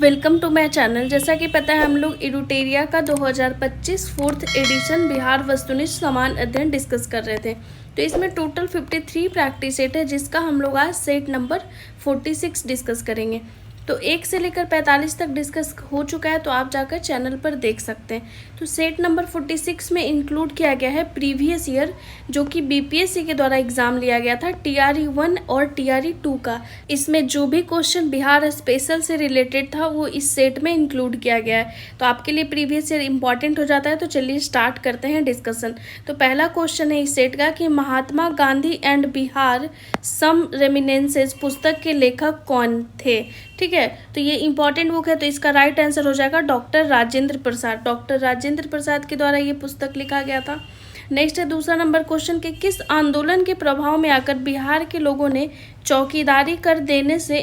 Welcome to my channel. जैसा कि पता है हम लोग एडुटेरिया का 2025 फोर्थ एडिशन बिहार वस्तुनिष्ठ समान अध्ययन डिस्कस कर रहे थे। तो इसमें टोटल 53 प्रैक्टिस सेट है, जिसका हम लोग आज सेट नंबर 46 डिस्कस करेंगे। तो 1 से लेकर 45 तक डिस्कस हो चुका है, तो आप जाकर चैनल पर देख सकते हैं। तो सेट नंबर 46 में इंक्लूड किया गया है प्रीवियस ईयर, जो कि बीपीएससी के द्वारा एग्जाम लिया गया था टीआरई 1 और टीआरई 2 का। इसमें जो भी क्वेश्चन बिहार स्पेशल से रिलेटेड था वो इस सेट में इंक्लूड किया गया है। तो आपके लिए प्रीवियस ईयर इंपॉर्टेंट हो जाता है। तो चलिए स्टार्ट करते हैं डिस्कशन। तो पहला क्वेश्चन है इस सेट का कि महात्मा गांधी एंड बिहार सम रेमिनेंसेस पुस्तक के लेखक कौन थे। ठीक है, तो ये इंपॉर्टेंट बुक है। तो इसका राइट आंसर हो जाएगा डॉक्टर राजेंद्र प्रसाद। डॉक्टर राजेंद्र प्रसाद के द्वारा ये पुस्तक लिखा गया था। नेक्स्ट है दूसरा नंबर क्वेश्चन के किस आंदोलन के प्रभाव में आकर बिहार के लोगों ने चौकीदारी कर देने से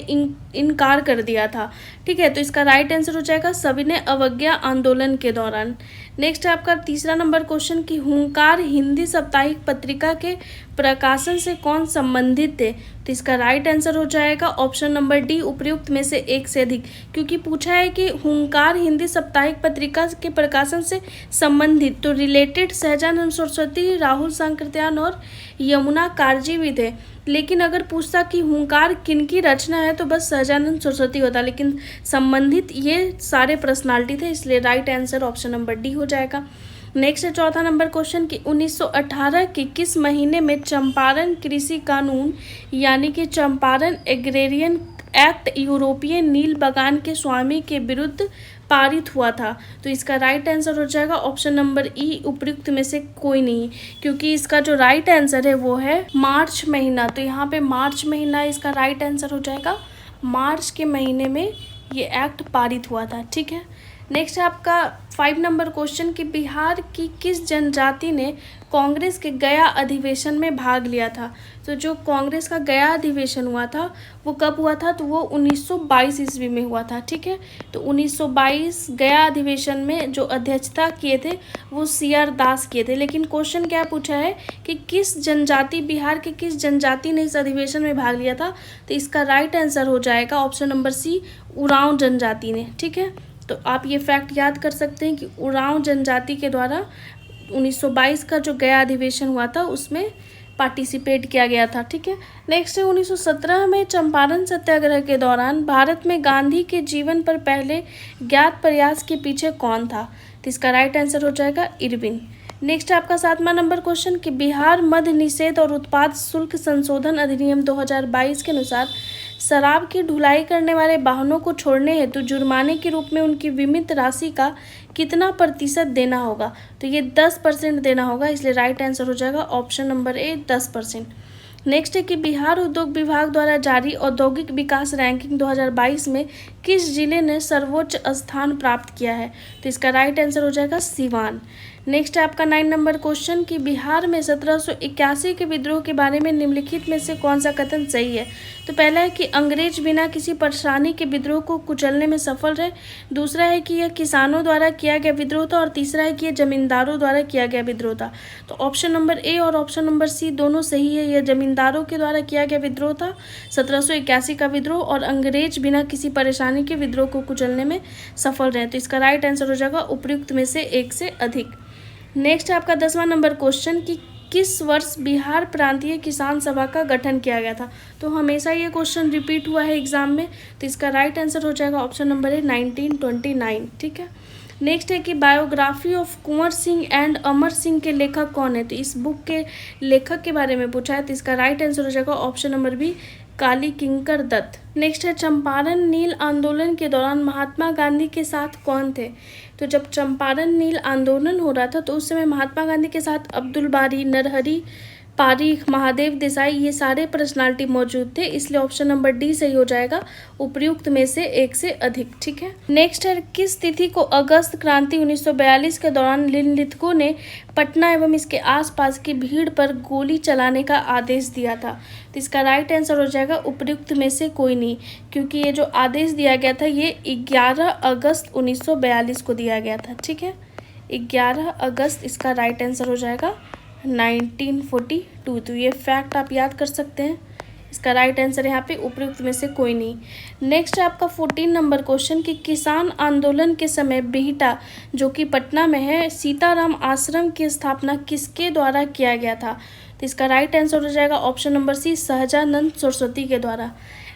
इनकार कर दिया था। ठीक है, तो इसका राइट आंसर हो जाएगा सविनय अवज्ञा आंदोलन के दौरान। नेक्स्ट है आपका तीसरा नंबर क्वेश्चन कि हुंकार हिंदी साप्ताहिक पत्रिका के प्रकाशन से कौन संबंधित थे। तो इसका राइट आंसर हो जाएगा ऑप्शन नंबर डी, उपर्युक्त में से एक से अधिक, क्योंकि पूछा है कि हुंकार हिंदी साप्ताहिक पत्रिका के प्रकाशन से संबंधित, तो रिलेटेड सहजानंद सरस्वती, राहुल सांकृत्यायन और यमुना कारजी भी थे। लेकिन अगर पूछता कि हुंकार किनकी रचना है तो बस सहजानंद सरस्वती होता, लेकिन संबंधित ये सारे पर्सनालिटी थे, इसलिए right answer option number D हो जाएगा। नेक्स्ट है चौथा नंबर क्वेश्चन कि 1918 के किस महीने में चंपारण कृषि कानून यानी कि चंपारण एग्रेरियन एक्ट यूरोपीय नील बगान के स्वामी के विरुद्ध पारित हुआ था। तो इसका राइट आंसर हो जाएगा ऑप्शन नंबर ई, उपयुक्त में से कोई नहीं, क्योंकि इसका जो राइट आंसर है वो है मार्च महीना। तो यहाँ पे मार्च महीना इसका राइट आंसर हो जाएगा। मार्च के महीने में ये एक्ट पारित हुआ था। ठीक है, नेक्स्ट है आपका 5 नंबर क्वेश्चन कि बिहार की किस जनजाति ने कांग्रेस के गया अधिवेशन में भाग लिया था। तो जो कांग्रेस का गया अधिवेशन हुआ था वो कब हुआ था, तो वो 1922 ईस्वी में हुआ था। ठीक है, तो 1922 गया अधिवेशन में जो अध्यक्षता किए थे वो CR दास किए थे। लेकिन क्वेश्चन क्या पूछा है कि किस जनजाति, बिहार के किस जनजाति ने इस अधिवेशन में भाग लिया था। तो इसका राइट आंसर हो जाएगा ऑप्शन नंबर सी, उरांव जनजाति ने। ठीक है, तो आप ये फैक्ट याद कर सकते हैं कि उरांव जनजाति के द्वारा 1922 का जो गया अधिवेशन हुआ था उसमें पार्टिसिपेट किया गया था। ठीक है, नेक्स्ट है 1917 में चंपारण सत्याग्रह के दौरान भारत में गांधी के जीवन पर पहले ज्ञात प्रयास के पीछे कौन था। तो इसका राइट आंसर हो जाएगा इरविन। नेक्स्ट है आपका 7वां नंबर क्वेश्चन कि बिहार मद्य निषेध और उत्पाद शुल्क संशोधन अधिनियम 2022 के अनुसार शराब की ढुलाई करने वाले वाहनों को छोड़ने हेतु जुर्माने के रूप में उनकी बीमित राशि का कितना प्रतिशत देना होगा। तो ये 10% देना होगा, इसलिए राइट आंसर हो जाएगा ऑप्शन नंबर ए, 10%। नेक्स्ट है कि बिहार उद्योग विभाग द्वारा जारी औद्योगिक विकास रैंकिंग 2022 में किस जिले ने सर्वोच्च स्थान प्राप्त किया है। तो इसका राइट आंसर हो जाएगा सीवान। नेक्स्ट है आपका 9 नंबर क्वेश्चन कि बिहार में 1781 के विद्रोह के बारे में निम्नलिखित में से कौन सा कथन सही है। तो पहला है कि अंग्रेज बिना किसी परेशानी के विद्रोह को कुचलने में सफल रहे, दूसरा है कि यह किसानों द्वारा किया गया विद्रोह था, और तीसरा है कि यह जमींदारों द्वारा किया गया विद्रोह था। तो ऑप्शन नंबर ए और ऑप्शन नंबर सी दोनों सही है। यह जमींदारों के द्वारा किया गया विद्रोह था 1781 का विद्रोह, और अंग्रेज बिना किसी परेशानी के विद्रोह को कुचलने में सफल रहे। तो इसका राइट आंसर हो जाएगा उपयुक्त में से एक से अधिक। नेक्स्ट है आपका 10वां नंबर क्वेश्चन कि किस वर्ष बिहार प्रांतीय किसान सभा का गठन किया गया था। तो हमेशा ये क्वेश्चन रिपीट हुआ है एग्जाम में, तो इसका राइट आंसर हो जाएगा ऑप्शन नंबर ए, 1929। ठीक है, नेक्स्ट है कि biography of Kunwar Singh and Amar Singh के लेखक कौन है। तो इस बुक के लेखक के बारे में पूछा है, तो इसका राइट आंसर हो जाएगा ऑप्शन नंबर बी, काली किंकर दत्त। नेक्स्ट है चंपारण नील आंदोलन के दौरान महात्मा गांधी के साथ कौन थे। तो जब चंपारण नील आंदोलन हो रहा था तो उस समय महात्मा गांधी के साथ अब्दुल बारी, नरहरि पारीख, महादेव देसाई, ये सारे पर्सनालिटी मौजूद थे, इसलिए ऑप्शन नंबर डी सही हो जाएगा, उपयुक्त में से एक से अधिक। ठीक है, नेक्स्ट है किस तिथि को अगस्त क्रांति 1942 के दौरान निम्नलिखितों ने पटना एवं इसके आसपास की भीड़ पर गोली चलाने का आदेश दिया था। तो इसका राइट आंसर हो जाएगा उपयुक्त में से कोई नहीं, क्योंकि ये जो आदेश दिया गया था ये 11 अगस्त 1942 को दिया गया था। ठीक है, 11 अगस्त इसका राइट आंसर हो जाएगा 1942। तो ये फैक्ट आप याद कर सकते हैं। इसका राइट आंसर यहाँ पे उपयुक्त में से कोई नहीं। नेक्स्ट है आपका 14 नंबर क्वेश्चन कि किसान आंदोलन के समय बिहटा जो कि पटना में है, सीताराम आश्रम की स्थापना किसके द्वारा किया गया था? तो इसका राइट आंसर हो जाएगा option number C, Sahajanand Saraswati के द्वारा।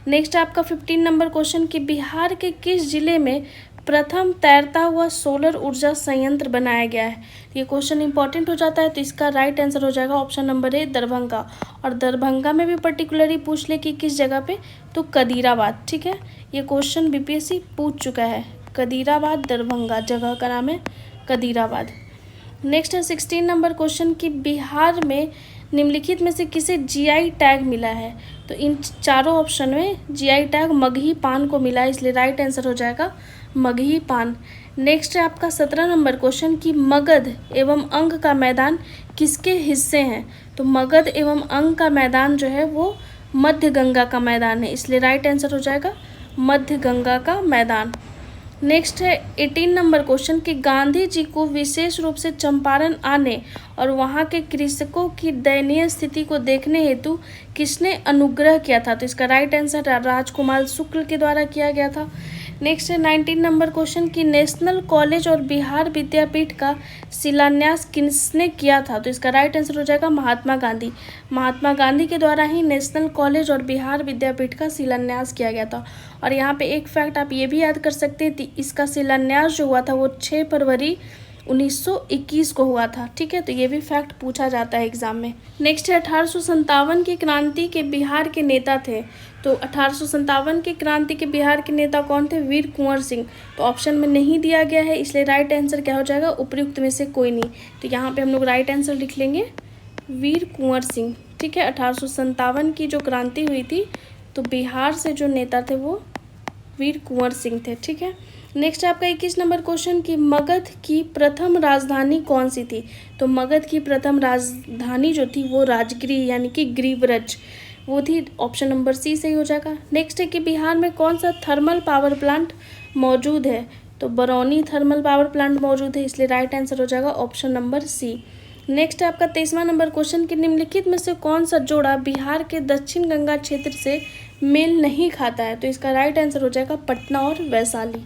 नेक्स्ट है आपका 15 नंबर क्वेश्चन कि बिहार के किस जिले में प्रथम तैरता हुआ सोलर ऊर्जा संयंत्र बनाया गया है? ये क्वेश्चन इंपॉर्टेंट हो जाता है, तो इसका राइट आंसर हो जाएगा ऑप्शन नंबर ए, दरभंगा। और दरभंगा में भी पर्टिकुलरली पूछ ले कि किस जगह पे, तो कदीराबाद। ठीक है, ये क्वेश्चन बीपीएससी पूछ चुका है। कदीराबाद दरभंगा जगह का नाम है, कदीराबाद। नेक्स्ट है 16 नंबर क्वेश्चन कि बिहार में निम्नलिखित में से किसे जीआई टैग मिला है? तो इन चारों ऑप्शन में जीआई टैग मगही पान को मिला है, इसलिए राइट आंसर हो जाएगा मगही पान। नेक्स्ट है आपका 17 नंबर क्वेश्चन कि मगध एवं अंग का मैदान किसके हिस्से हैं? तो मगध एवं अंग का मैदान जो है वो मध्य गंगा का मैदान है, इसलिए राइट आंसर हो जाएगा मध्य गंगा का मैदान। नेक्स्ट है 18 नंबर क्वेश्चन कि गांधी जी को विशेष रूप से चंपारण आने और वहां के कृषकों की दयनीय स्थिति को देखने हेतु किसने अनुग्रह किया था? तो इसका राइट आंसर राजकुमार शुक्ल के द्वारा किया गया था। नेक्स्ट है 19 नंबर क्वेश्चन कि नेशनल कॉलेज और बिहार विद्यापीठ का शिलान्यास किसने किया था? तो इसका राइट आंसर हो जाएगा महात्मा गांधी। महात्मा गांधी के द्वारा ही नेशनल कॉलेज और बिहार विद्यापीठ का शिलान्यास किया गया था। और यहाँ पे एक फैक्ट आप ये भी याद कर सकते हैं, इसका शिलान्यास जो हुआ था वो 6 फरवरी 1921 को हुआ था। ठीक है, तो ये भी फैक्ट पूछा जाता है एग्जाम में। नेक्स्ट है 1857 की क्रांति के बिहार के नेता थे। तो 1857 की क्रांति के बिहार के नेता कौन थे? वीर कुंवर सिंह। तो ऑप्शन में नहीं दिया गया है, इसलिए राइट आंसर क्या हो जाएगा? उपयुक्त में से कोई नहीं। तो यहाँ पे हम लोग राइट आंसर लिख लेंगे वीर कुंवर सिंह। ठीक है, 1857 की जो क्रांति हुई थी तो बिहार से जो नेता थे वो वीर कुंवर सिंह थे। ठीक है, नेक्स्ट है आपका 21 नंबर क्वेश्चन कि मगध की प्रथम राजधानी कौन सी थी? तो मगध की प्रथम राजधानी जो थी वो राजगिरी यानी कि गिरिब्रज वो थी। ऑप्शन नंबर सी सही हो जाएगा। नेक्स्ट है कि बिहार में कौन सा थर्मल पावर प्लांट मौजूद है? तो बरौनी थर्मल पावर प्लांट मौजूद है, इसलिए राइट आंसर हो जाएगा ऑप्शन नंबर सी। नेक्स्ट है आपका 23वां नंबर क्वेश्चन कि निम्नलिखित में से कौन सा जोड़ा बिहार के दक्षिण गंगा क्षेत्र से मेल नहीं खाता है? तो इसका राइट आंसर हो जाएगा पटना और वैशाली।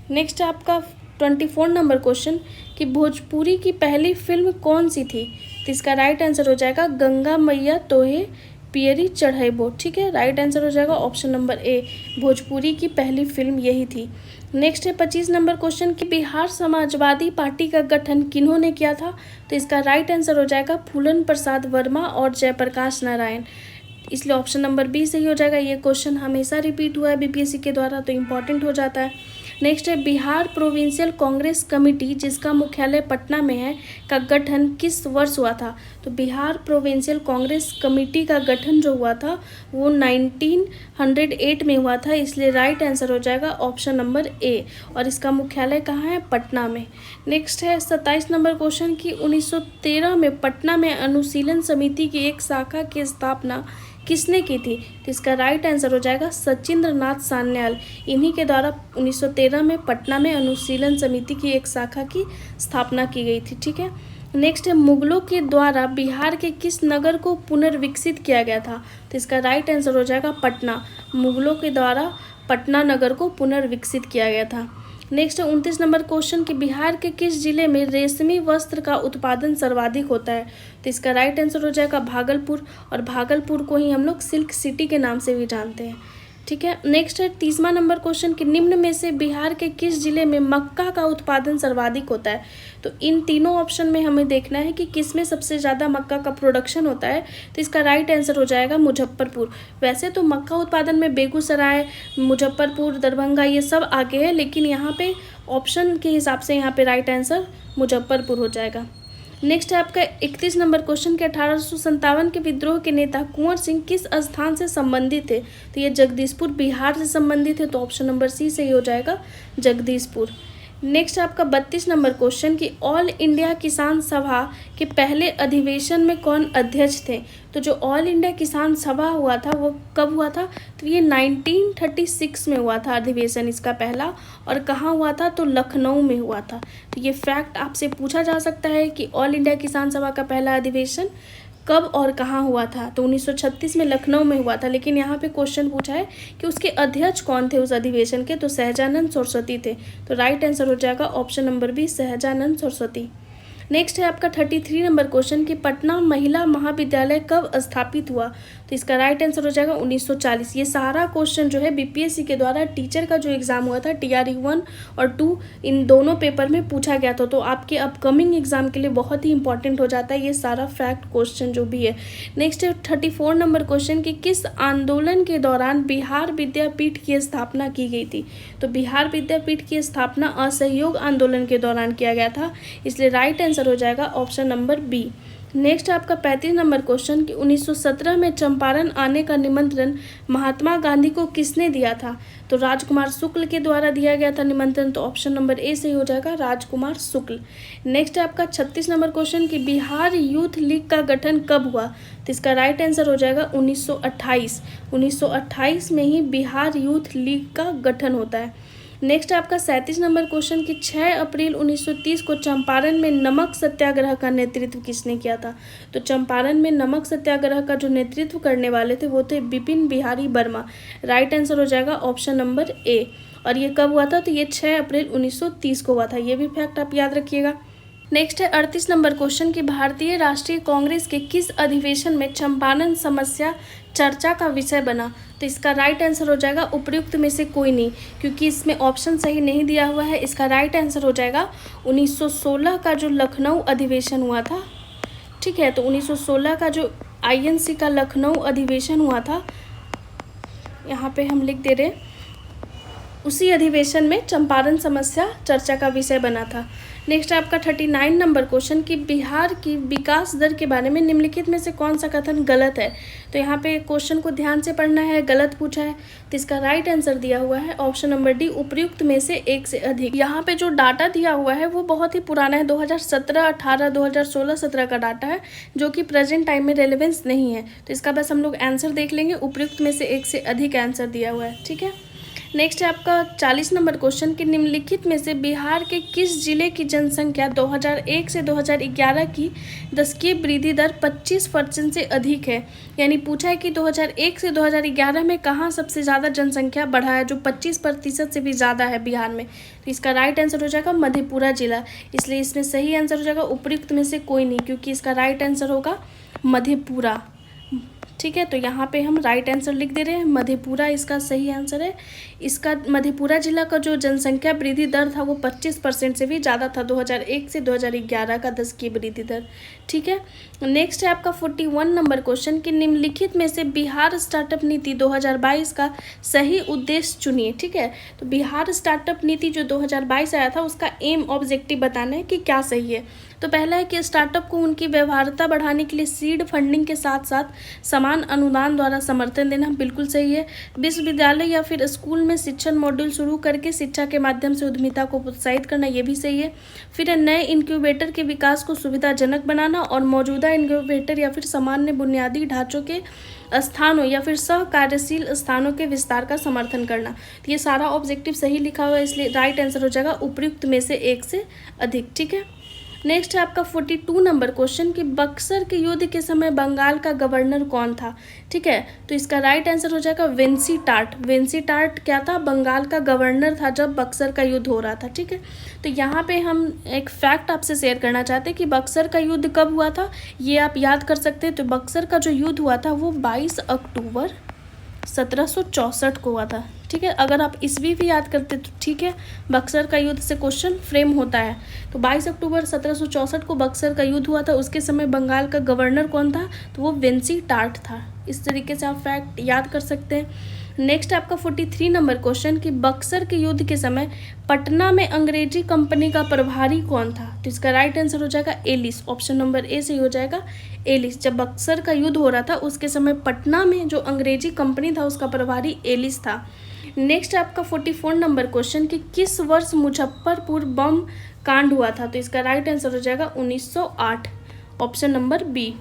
नेक्स्ट है आपका 24 नंबर क्वेश्चन कि भोजपुरी की पहली फिल्म कौन सी थी? तो इसका राइट आंसर हो जाएगा गंगा मैया तोहे पियरी चढ़ैबो। ठीक है, राइट आंसर हो जाएगा ऑप्शन नंबर ए, भोजपुरी की पहली फिल्म यही थी। नेक्स्ट है 25 नंबर क्वेश्चन कि बिहार समाजवादी पार्टी का गठन किन्होंने किया था? तो इसका राइट आंसर हो जाएगा फूलन प्रसाद वर्मा और जयप्रकाश नारायण, इसलिए ऑप्शन नंबर बी सही हो जाएगा। ये क्वेश्चन हमेशा रिपीट हुआ है बीपीएससी के द्वारा, तो इम्पॉर्टेंट हो जाता है। नेक्स्ट है बिहार प्रोविंशियल कांग्रेस कमेटी जिसका मुख्यालय पटना में है का गठन किस वर्ष हुआ था? तो बिहार प्रोविंशियल कांग्रेस कमेटी का गठन जो हुआ था वो 1908 में हुआ था, इसलिए राइट आंसर हो जाएगा ऑप्शन नंबर ए, और इसका मुख्यालय कहाँ है? पटना में। नेक्स्ट है 27 नंबर क्वेश्चन कि 1913 में पटना में अनुशीलन समिति की एक शाखा की स्थापना किसने की थी? तो इसका राइट आंसर हो जाएगा सचिंद्र नाथ सान्याल। इन्हीं के द्वारा 1913 में पटना में अनुशीलन समिति की एक शाखा की स्थापना की गई थी। ठीक है, नेक्स्ट है मुगलों के द्वारा बिहार के किस नगर को पुनर्विकसित किया गया था? तो इसका राइट आंसर हो जाएगा पटना। मुगलों के द्वारा पटना नगर को पुनर्विकसित किया गया था। नेक्स्ट है 29 नंबर क्वेश्चन कि बिहार के किस जिले में रेशमी वस्त्र का उत्पादन सर्वाधिक होता है? तो इसका राइट आंसर हो जाएगा भागलपुर, और भागलपुर को ही हम लोग सिल्क सिटी के नाम से भी जानते हैं। ठीक है, नेक्स्ट है 30वां नंबर क्वेश्चन कि निम्न में से बिहार के किस जिले में मक्का का उत्पादन सर्वाधिक होता है? तो इन तीनों ऑप्शन में हमें देखना है कि किस में सबसे ज़्यादा मक्का का प्रोडक्शन होता है, तो इसका राइट आंसर हो जाएगा मुजफ्फरपुर। वैसे तो मक्का उत्पादन में बेगूसराय, मुजफ्फरपुर, दरभंगा ये सब आगे है, लेकिन यहाँ पे ऑप्शन के हिसाब से यहाँ पे राइट आंसर मुजफ्फरपुर हो जाएगा। नेक्स्ट है आपका 31 नंबर क्वेश्चन के 1857 के विद्रोह के नेता कुंवर सिंह किस स्थान से संबंधित थे? तो ये जगदीशपुर बिहार से संबंधित है, तो ऑप्शन नंबर सी सही हो जाएगा जगदीशपुर। नेक्स्ट आपका 32 नंबर क्वेश्चन कि ऑल इंडिया किसान सभा के पहले अधिवेशन में कौन अध्यक्ष थे? तो जो ऑल इंडिया किसान सभा हुआ था वो कब हुआ था? तो ये 1936 में हुआ था अधिवेशन इसका पहला, और कहाँ हुआ था? तो लखनऊ में हुआ था। तो ये फैक्ट आपसे पूछा जा सकता है कि ऑल इंडिया किसान सभा का पहला अधिवेशन कब और कहाँ हुआ था, तो 1936 में लखनऊ में हुआ था। लेकिन यहाँ पे क्वेश्चन पूछा है कि उसके अध्यक्ष कौन थे उस अधिवेशन के, तो सहजानंद सरस्वती थे। तो राइट आंसर हो जाएगा option number B, Sahajanand Saraswati. Next है आपका 33 नंबर क्वेश्चन कि पटना महिला महाविद्यालय कब स्थापित हुआ, तो इसका राइट आंसर हो जाएगा 1940। ये सारा क्वेश्चन जो है बीपीएससी के द्वारा टीचर का जो एग्जाम हुआ था TRE 1 और 2 इन दोनों पेपर में पूछा गया था। तो आपके अपकमिंग एग्जाम के लिए बहुत ही इंपॉर्टेंट हो जाता है ये सारा फैक्ट क्वेश्चन जो भी है। नेक्स्ट है 34 नंबर क्वेश्चन कि किस आंदोलन के दौरान बिहार विद्यापीठ की स्थापना की गई थी, तो बिहार विद्यापीठ की स्थापना असहयोग आंदोलन के दौरान किया गया था, इसलिए राइट आंसर हो जाएगा ऑप्शन नंबर बी। नेक्स्ट आपका 35 नंबर क्वेश्चन कि 1917 में चंपारण आने का निमंत्रण महात्मा गांधी को किसने दिया था, तो राजकुमार शुक्ल के द्वारा दिया गया था निमंत्रण, तो ऑप्शन नंबर ए सही हो जाएगा, राजकुमार शुक्ल। नेक्स्ट आपका 36 नंबर क्वेश्चन कि बिहार यूथ लीग का गठन कब हुआ, तो इसका राइट आंसर हो जाएगा 1928। 1928 में ही बिहार यूथ लीग का गठन होता है। नेक्स्ट आपका 37 नंबर क्वेश्चन कि 6 अप्रैल 1930 को चंपारण में नमक सत्याग्रह का नेतृत्व किसने किया था, तो चंपारण में नमक सत्याग्रह का जो नेतृत्व करने वाले थे वो थे बिपिन बिहारी वर्मा। राइट आंसर हो जाएगा ऑप्शन नंबर ए। और ये कब हुआ था, तो ये 6 अप्रैल 1930 को हुआ था, ये भी फैक्ट आप याद रखिएगा। नेक्स्ट है 38 नंबर क्वेश्चन कि भारतीय राष्ट्रीय कांग्रेस के किस अधिवेशन में चंपारण समस्या चर्चा का विषय बना, तो इसका राइट आंसर हो जाएगा उपर्युक्त में से कोई नहीं, क्योंकि इसमें ऑप्शन सही नहीं दिया हुआ है। इसका राइट आंसर हो जाएगा 1916 का जो लखनऊ अधिवेशन हुआ था। ठीक है, तो 1916 का जो INC का लखनऊ अधिवेशन हुआ था, यहाँ पे हम लिख दे रहे हैं, उसी अधिवेशन में चंपारण समस्या चर्चा का विषय बना था। नेक्स्ट आपका 39 नंबर क्वेश्चन कि बिहार की विकास दर के बारे में निम्नलिखित में से कौन सा कथन गलत है, तो यहाँ पे क्वेश्चन को ध्यान से पढ़ना है, गलत पूछा है, तो इसका राइट आंसर दिया हुआ है ऑप्शन नंबर डी, उपर्युक्त में से एक से अधिक। यहाँ पे जो डाटा दिया हुआ है वो बहुत ही पुराना है, 2017, 18, 2016, 17 का डाटा है, जो कि प्रेजेंट टाइम में रेलेवेंस नहीं है। तो इसका बस हम लोग आंसर देख लेंगे, उपर्युक्त में से एक से अधिक आंसर दिया हुआ है। ठीक है, नेक्स्ट है आपका 40 नंबर क्वेश्चन कि निम्नलिखित में से बिहार के किस जिले की जनसंख्या 2001 से 2011 की दशकीय वृद्धि दर 25% से अधिक है। यानी पूछा है कि 2001 से 2011 में कहाँ सबसे ज़्यादा जनसंख्या बढ़ा है, जो 25% से भी ज़्यादा है बिहार में, तो इसका राइट आंसर हो जाएगा मधेपुरा जिला। इसलिए इसमें सही आंसर हो जाएगा उपर्युक्त में से कोई नहीं, क्योंकि इसका राइट आंसर होगा मधेपुरा। ठीक है, तो यहाँ पे हम राइट आंसर लिख दे रहे हैं, मधेपुरा इसका सही आंसर है। इसका मधेपुरा जिला का जो जनसंख्या वृद्धि दर था वो 25% से भी ज़्यादा था 2001 से 2011 का 10 की वृद्धि दर। ठीक है, नेक्स्ट है आपका 41 नंबर क्वेश्चन कि निम्नलिखित में से बिहार स्टार्टअप नीति 2022 का सही उद्देश्य चुनिए। ठीक है, तो बिहार स्टार्टअप नीति जो 2022 आया था उसका एम ऑब्जेक्टिव बताना है कि क्या सही है। तो पहला है कि स्टार्टअप को उनकी व्यवहार्यता बढ़ाने के लिए सीड फंडिंग के साथ साथ समान अनुदान द्वारा समर्थन देना, बिल्कुल सही है। विश्वविद्यालय या फिर स्कूल में शिक्षण मॉड्यूल शुरू करके शिक्षा के माध्यम से उद्यमिता को प्रोत्साहित करना, ये भी सही है। फिर नए इंक्यूबेटर के विकास को सुविधाजनक बनाना और मौजूदा इंक्यूबेटर या फिर सामान्य बुनियादी ढांचों के स्थानों या फिर सह कार्यशील स्थानों के विस्तार का समर्थन करना। तो ये सारा ऑब्जेक्टिव सही लिखा हुआ है, इसलिए राइट आंसर हो जाएगा उपर्युक्त में से एक से अधिक। ठीक है, नेक्स्ट है आपका 42 नंबर क्वेश्चन कि बक्सर के युद्ध के समय बंगाल का गवर्नर कौन था। ठीक है, तो इसका राइट आंसर हो जाएगा वेंसी टाट। वेंसी टाट क्या था, बंगाल का गवर्नर था जब बक्सर का युद्ध हो रहा था। ठीक है, तो यहाँ पे हम एक फैक्ट आपसे शेयर करना चाहते हैं कि बक्सर का युद्ध कब हुआ था, ये आप याद कर सकते हैं। तो बक्सर का जो युद्ध हुआ था वो 22 अक्टूबर 1764 को हुआ था। ठीक है, अगर आप ईस्वी भी याद करते तो ठीक है, बक्सर का युद्ध से क्वेश्चन फ्रेम होता है। तो 22 अक्टूबर 1764 को बक्सर का युद्ध हुआ था, उसके समय बंगाल का गवर्नर कौन था, तो वो वेंसी टाट था। इस तरीके से आप फैक्ट याद कर सकते हैं। नेक्स्ट आपका 43 नंबर क्वेश्चन कि बक्सर के युद्ध के समय पटना में अंग्रेजी कंपनी का प्रभारी कौन था, तो इसका राइट आंसर हो जाएगा एलिस। ऑप्शन नंबर ए से हो जाएगा एलिस। जब बक्सर का युद्ध हो रहा था उसके समय पटना में जो अंग्रेजी कंपनी था उसका प्रभारी एलिस था। नेक्स्ट आपका 44 नंबर क्वेश्चन कि किस वर्ष मुजफ्फरपुर बम कांड हुआ था, तो इसका राइट आंसर हो जाएगा 1908। Option number B.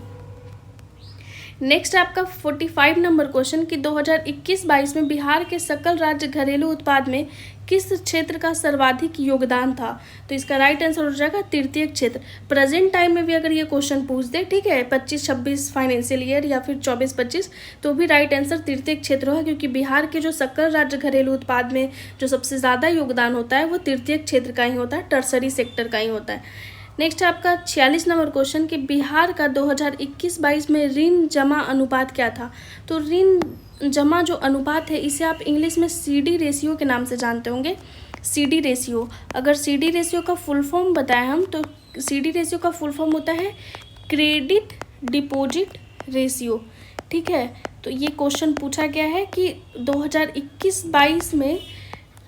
नेक्स्ट आपका 45 नंबर क्वेश्चन कि 2021-22 में बिहार के सकल राज्य घरेलू उत्पाद में किस क्षेत्र का सर्वाधिक योगदान था? तो इसका राइट आंसर हो जाएगा तृतीय क्षेत्र। प्रेजेंट टाइम में भी अगर ये क्वेश्चन पूछ दे, ठीक है, 25-26 फाइनेंशियल ईयर या फिर 24-25, तो भी राइट आंसर तृतीय क्षेत्र होगा, क्योंकि बिहार के जो शक्कर राज्य घरेलू उत्पाद में जो सबसे ज़्यादा योगदान होता है वो तृतीय क्षेत्र का ही होता है, टर्सरी सेक्टर का ही होता है। नेक्स्ट है आपका 46 नंबर क्वेश्चन कि बिहार का 2021-22 में ऋण जमा अनुपात क्या था? तो ऋण जमा जो अनुपात है इसे आप इंग्लिश में सीडी रेशियो के नाम से जानते होंगे। सीडी रेशियो, अगर सीडी रेशियो का फुल फॉर्म बताएं हम, तो सीडी रेशियो का फुल फॉर्म होता है क्रेडिट डिपॉजिट रेशियो, ठीक है। तो ये क्वेश्चन पूछा गया है कि 2021-22 में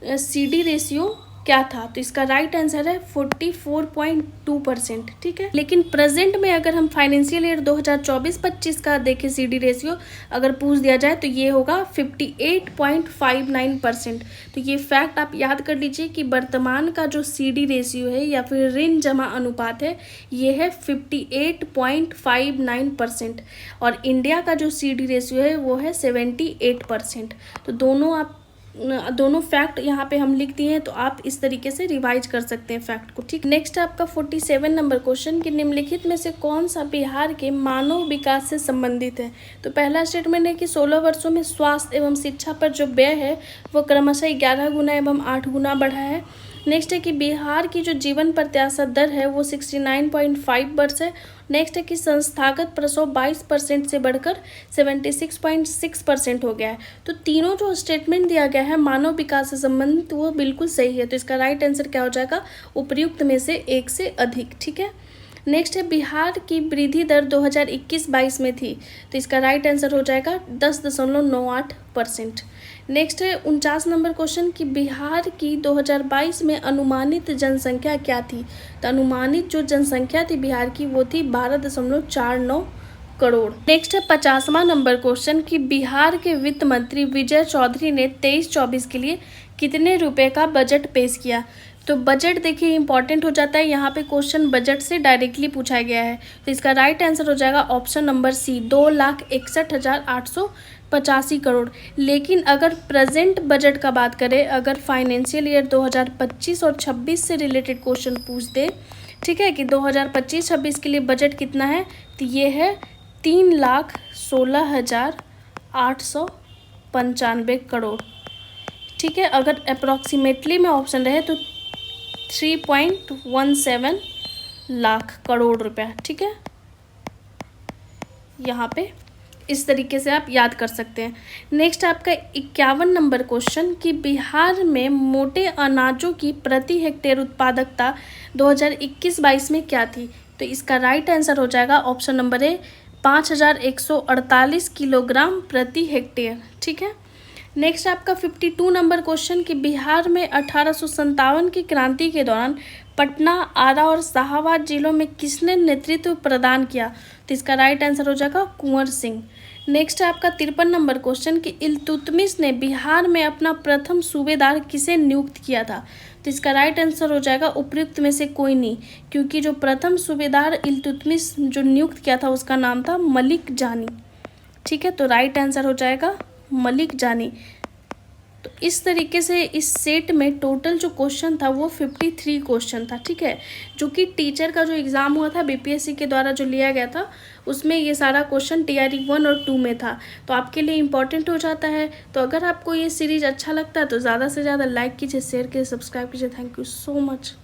सीडी रेशियो क्या था? तो इसका राइट आंसर है 44.2%, ठीक है। लेकिन प्रेजेंट में अगर हम फाइनेंशियल ईयर 2024-25 का देखें सीडी रेशियो अगर पूछ दिया जाए तो ये होगा 58.59%। तो ये फैक्ट आप याद कर लीजिए कि वर्तमान का जो सीडी रेशियो है या फिर ऋण जमा अनुपात है ये है 58.59% और इंडिया का जो सीडी रेशियो है वो है 78%। तो दोनों फैक्ट यहाँ पे हम लिख दिए हैं, तो आप इस तरीके से रिवाइज कर सकते हैं फैक्ट को, ठीक। नेक्स्ट आपका 47 नंबर क्वेश्चन कि निम्नलिखित में से कौन सा बिहार के मानव विकास से संबंधित है? तो पहला स्टेटमेंट है कि 16 वर्षों में स्वास्थ्य एवं शिक्षा पर जो व्यय है वो क्रमशः 11 गुना एवं 8 गुना बढ़ा है। नेक्स्ट है कि बिहार की जो जीवन प्रत्याशा दर है वो 69.5 वर्ष है। नेक्स्ट है कि संस्थागत प्रसव 22% से बढ़कर 76.6% हो गया है। तो तीनों जो स्टेटमेंट दिया गया है मानव विकास से संबंधित वो बिल्कुल सही है। तो इसका राइट आंसर क्या हो जाएगा? उपर्युक्त में से एक से अधिक, ठीक है। नेक्स्ट है बिहार की वृद्धि दर 2021-22 में थी, तो इसका राइट आंसर हो जाएगा 10.98%। नेक्स्ट है 49 नंबर क्वेश्चन कि बिहार की 2022 में अनुमानित जनसंख्या क्या थी? तो अनुमानित जो जनसंख्या थी बिहार की वो थी 12.49 करोड़। नेक्स्ट है 50वां नंबर क्वेश्चन कि बिहार के वित्त मंत्री विजय चौधरी ने 23-24 के लिए कितने रुपए का बजट पेश किया? तो बजट देखिए इंपॉर्टेंट हो जाता है, यहाँ पे क्वेश्चन बजट से डायरेक्टली पूछा गया है। तो इसका राइट आंसर हो जाएगा ऑप्शन नंबर सी, 2,61,885 करोड़। लेकिन अगर प्रेजेंट बजट का बात करें, अगर फाइनेंशियल ईयर 2025 और 26 से रिलेटेड क्वेश्चन पूछ दे, ठीक है, कि 2025-26 के लिए बजट कितना है, तो ये है 3,16,895 करोड़, ठीक है। अगर अप्रॉक्सीमेटली में ऑप्शन रहे तो 3.17 लाख करोड़ रुपया, ठीक है। यहाँ पे इस तरीके से आप याद कर सकते हैं। नेक्स्ट आपका 51 नंबर क्वेश्चन कि बिहार में मोटे अनाजों की प्रति हेक्टेयर उत्पादकता 2021-22 में क्या थी? तो इसका राइट आंसर हो जाएगा ऑप्शन नंबर ए, 5,148 किलोग्राम प्रति हेक्टेयर, ठीक है। नेक्स्ट आपका 52 नंबर क्वेश्चन कि बिहार में 1857 की क्रांति के दौरान पटना, आरा और शाहाबाद जिलों में किसने नेतृत्व प्रदान किया? तो इसका राइट आंसर हो जाएगा कुंवर सिंह। नेक्स्ट है आपका 53 नंबर क्वेश्चन कि इल्तुतमिश ने बिहार में अपना प्रथम सूबेदार किसे नियुक्त किया था? तो इसका राइट आंसर हो जाएगा उपयुक्त में से कोई नहीं, क्योंकि जो प्रथम सूबेदार इल्तुतमिश जो नियुक्त किया था उसका नाम था मलिक जानी, ठीक है। तो राइट आंसर हो जाएगा मलिक जानी। तो इस तरीके से इस सेट में टोटल जो क्वेश्चन था वो 53 क्वेश्चन था, ठीक है, जो कि टीचर का जो एग्ज़ाम हुआ था बीपीएससी के द्वारा जो लिया गया था उसमें ये सारा क्वेश्चन टीआरई 1 और 2 में था, तो आपके लिए इंपॉर्टेंट हो जाता है। तो अगर आपको ये सीरीज़ अच्छा लगता है तो ज़्यादा से ज़्यादा लाइक कीजिए, शेयर कीजिए, सब्सक्राइब कीजिए। Thank you so much.